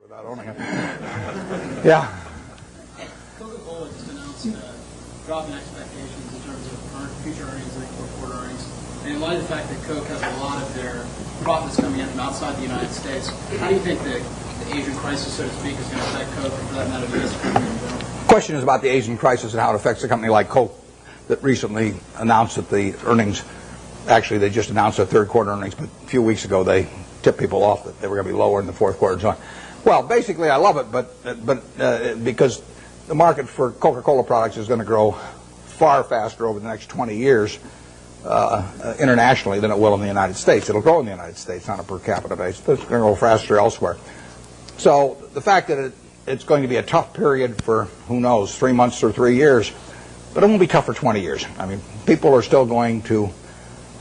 Without owning it. Yeah. Coca-Cola just announced a drop in expectations in terms of future earnings and fourth quarter earnings. And in light of the fact that Coke has a lot of their profits coming in from outside the United States, how do you think the Asian crisis, so to speak, is going to affect Coke, and for that matter, the U.S. economy in general? The question is about the Asian crisis and how it affects a company like Coke that recently announced that the earnings, actually they just announced their third quarter earnings, but a few weeks ago they tipped people off that they were going to be lower in the fourth quarter and so on. Well, basically I love it, but because the market for Coca-Cola products is going to grow far faster over the next 20 years internationally than it will in the United States. It'll grow in the United States on a per capita basis, but it's going to grow faster elsewhere. So the fact that it's going to be a tough period for, who knows, 3 months or 3 years, but it won't be tough for 20 years. I mean, people are still going to,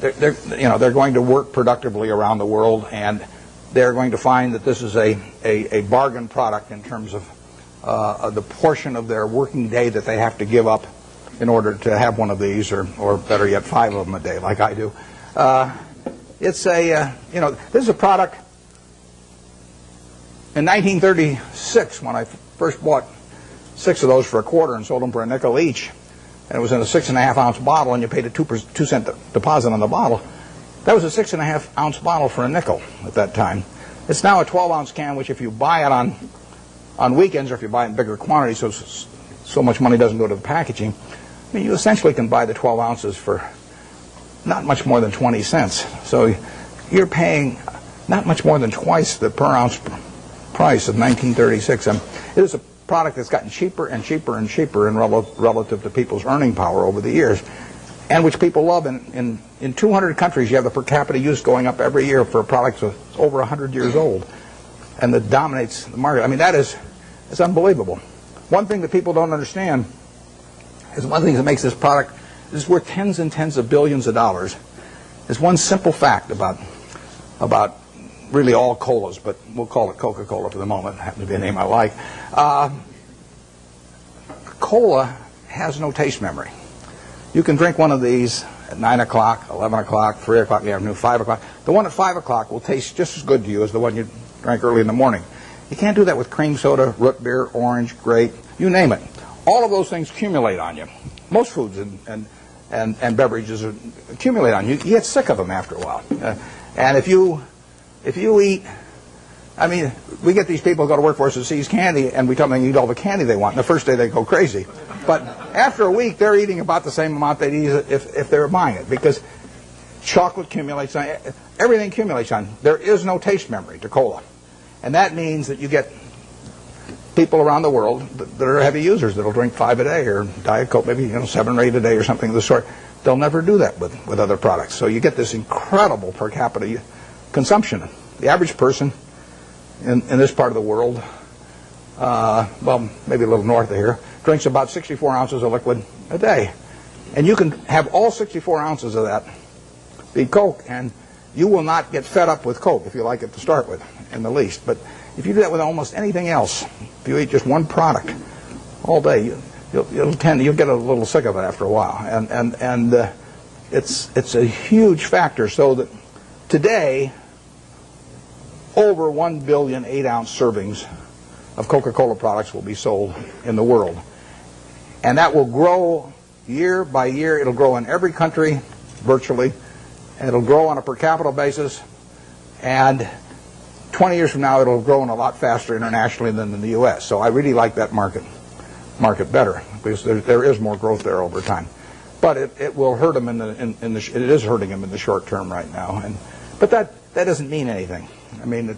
they're going to work productively around the world, and they're going to find that this is a bargain product in terms of the portion of their working day that they have to give up in order to have one of these, or better yet, 5 of them a day, like I do. This is a product. In 1936, when I first bought 6 of those for a quarter and sold them for a nickel each, and it was in a 6.5-ounce bottle, and you paid a 2-cent deposit on the bottle, that was a 6.5-ounce bottle for a nickel at that time. It's now a 12-ounce can, which if you buy it on weekends, or if you buy it in bigger quantities, so much money doesn't go to the packaging, I mean, you essentially can buy the 12 ounces for not much more than 20 cents. So you're paying not much more than twice the per ounce price of 1936. It is a product that's gotten cheaper and cheaper and cheaper in relative to people's earning power over the years, and which people love. In 200 countries, you have the per capita use going up every year for a product that's over 100 years old, and that dominates the market. I mean, it's unbelievable. One thing that people don't understand is one thing that makes this product, this is worth tens and tens of billions of dollars, is one simple fact about really all colas, but we'll call it Coca-Cola for the moment. It happens to be a name I like. Cola has no taste memory. You can drink one of these at 9 o'clock, 11 o'clock, 3 o'clock in the afternoon, 5 o'clock. The one at 5 o'clock will taste just as good to you as the one you drank early in the morning. You can't do that with cream soda, root beer, orange, grape, you name it. All of those things accumulate on you. Most foods and beverages accumulate on you. You get sick of them after a while. And if you eat, I mean, we get these people who go to work for us that seize candy, and we tell them they eat all the candy they want. And the first day they go crazy. But after a week, they're eating about the same amount they'd eat if they were buying it, because chocolate accumulates on, everything accumulates on. There is no taste memory to cola. And that means that you get people around the world that are heavy users that'll drink 5 a day, or Diet Coke, maybe 7 or 8 a day, or something of the sort. They'll never do that with other products. So you get this incredible per capita consumption. The average person in this part of the world, well, maybe a little north of here, drinks about 64 ounces of liquid a day. And you can have all 64 ounces of that be Coke, and you will not get fed up with Coke if you like it to start with, in the least. But if you do that with almost anything else, if you eat just one product all day, you'll get a little sick of it after a while. And it's a huge factor. So that today, over 1 billion 8-ounce servings of Coca-Cola products will be sold in the world. And that will grow year by year. It'll grow in every country, virtually. And it'll grow on a per capita basis. And 20 years from now, it'll grow in a lot faster internationally than in the U.S. So I really like that market better, because there is more growth there over time. But it will hurt them it is hurting them in the short term right now. But that doesn't mean anything. I mean,